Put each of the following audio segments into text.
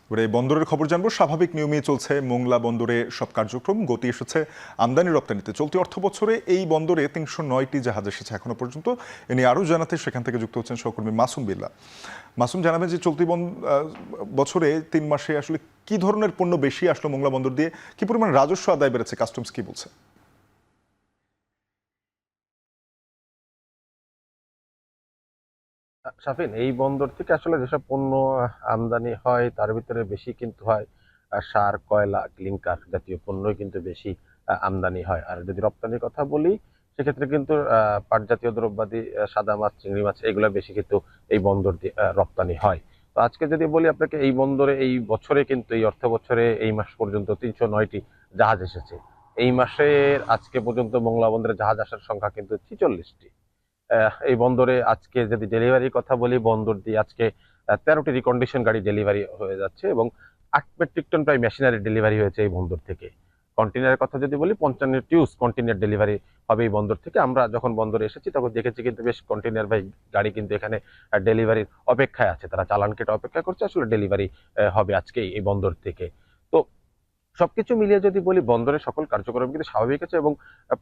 এবারে এই বন্দরের খবর জানবো। স্বাভাবিক নিয়মেই চলছে মোংলা বন্দরে সব কার্যক্রম, গতি এসেছে আমদানি রপ্তানিতে। চলতি অর্থ বছরে এই বন্দরে ৩০৯টি জাহাজ এসেছে এখনো পর্যন্ত। এ নিয়ে আরও জানাতে সেখান থেকে যুক্ত হচ্ছেন সহকর্মী মাসুম বিল্লাহ। মাসুম, জানাবেন যে চলতি বছরে ৩ মাসে আসলে কি ধরনের পণ্য বেশি আসলো মোংলা বন্দর দিয়ে, কি পরিমাণ রাজস্ব আদায় বেড়েছে, কাস্টমস কি বলছে? শাফিন, এই বন্দর থেকে আসলে যেসব পণ্য আমদানি হয় তার ভিতরে বেশি কিন্তু হয় সার, কয়লা, ক্লিংকার জাতীয় পণ্যই কিন্তু বেশি আমদানি হয়। আর যদি রপ্তানির কথা বলি, সেক্ষেত্রে কিন্তু পাট জাতীয় দ্রব্যাদি, সাদা মাছ, চিংড়ি মাছ, এগুলো বেশি কিন্তু এই বন্দর দিয়ে রপ্তানি হয়। তো আজকে যদি বলি আপনাকে, এই বন্দরে এই বছরে কিন্তু, এই অর্থ বছরে এই মাস পর্যন্ত ৩০৯টি জাহাজ এসেছে। এই মাসের আজকে পর্যন্ত মোংলা বন্দরে জাহাজ আসার সংখ্যা কিন্তু ৪৬টি। এই বন্দরে আজকে যদি ডেলিভারির কথা বলি, বন্দর দিয়ে আজকে 13টি রিকন্ডিশন গাড়ি ডেলিভারি হয়ে যাচ্ছে এবং 8 মেট্রিক টন প্রায় মেশিনারি ডেলিভারি হয়েছে এই বন্দর থেকে। কন্টেনারের কথা যদি বলি, 55টিউস কন্টেনার ডেলিভারি হবে এই বন্দর থেকে। আমরা যখন বন্দরে এসেছি তখন দেখেছি কিন্তু বেশ কন্টেনার ভাই গাড়ি কিন্তু এখানে ডেলিভারির অপেক্ষায় আছে, তারা চালান কেটে অপেক্ষা করছে, আসলে ডেলিভারি হবে আজকে এই বন্দর থেকে। তো সবকিছু মিলিয়ে যদি বলি, বন্দরের সকল কার্যক্রম কিন্তু স্বাভাবিক আছে এবং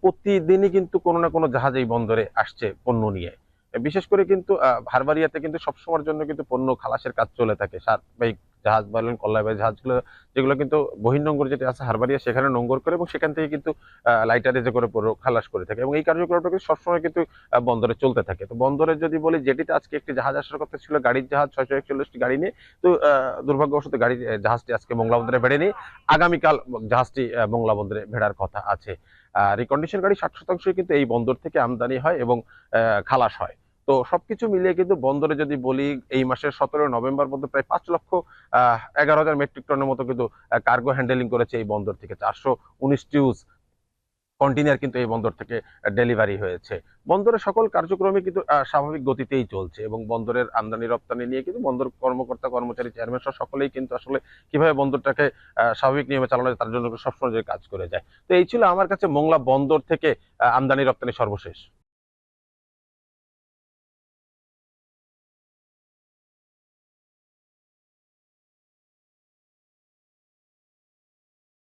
প্রতিদিনই কিন্তু কোনো না কোনো জাহাজ এই বন্দরে আসছে পণ্য নিয়ে। বিশেষ করে কিন্তু হারবারিয়াতে কিন্তু সবসময়ের জন্য কিন্তু পণ্য খালাসের কাজ চলে থাকে। সাতবাহী জাহাজ বলেন, কল্যাণবাহী জাহাজগুলো, যেগুলো কিন্তু বহির্নোঙর যেটা আছে হারবারিয়া, সেখানে নোঙর করে এবং সেখান থেকে কিন্তু লাইটারে যে করে পণ্য খালাস করে থাকে এবং এই কার্যক্রমটা কিন্তু সবসময় কিন্তু বন্দরে চলতে থাকে। তো বন্দরে যদি বলি, যেটিতে আজকে একটি জাহাজ আসার কথা ছিল, গাড়ির জাহাজ 641টি গাড়ি নিয়ে, তো দুর্ভাগ্যবশত গাড়ির জাহাজটি আজকে মোংলা বন্দরে বেড়েনি। আগামীকাল জাহাজটি মোংলা বন্দরে ভেড়ার কথা আছে। রিকন্ডিশন গাড়ি 60% কিন্তু এই বন্দর থেকে আমদানি হয় এবং খালাস হয়। তো সবকিছু মিলিয়ে কিন্তু বন্দরে যদি বলি, এই মাসের 17 নভেম্বর পর্যন্ত প্রায় 5,11,000 মেট্রিক টনের মতো কিন্তু কার্গো হ্যান্ডেলিং করেছে এই বন্দর থেকে। 419টিউজ কন্টেইনার কিন্তু এই বন্দর থেকে ডেলিভারি হয়েছে। বন্দরের সকল কার্যক্রমে কিন্তু স্বাভাবিক গতিতেই চলছে এবং বন্দরের আমদানি রপ্তানি নিয়ে কিন্তু বন্দর কর্মকর্তা, কর্মচারী, চেয়ারম্যান সহ সকলেই কিন্তু আসলে কিভাবে বন্দরটাকে স্বাভাবিক নিয়মে চালানো যায় তার জন্য সবসময় যে কাজ করে যায়। তো এই ছিল আমার কাছে মোংলা বন্দর থেকে আমদানি রপ্তানি সর্বশেষ।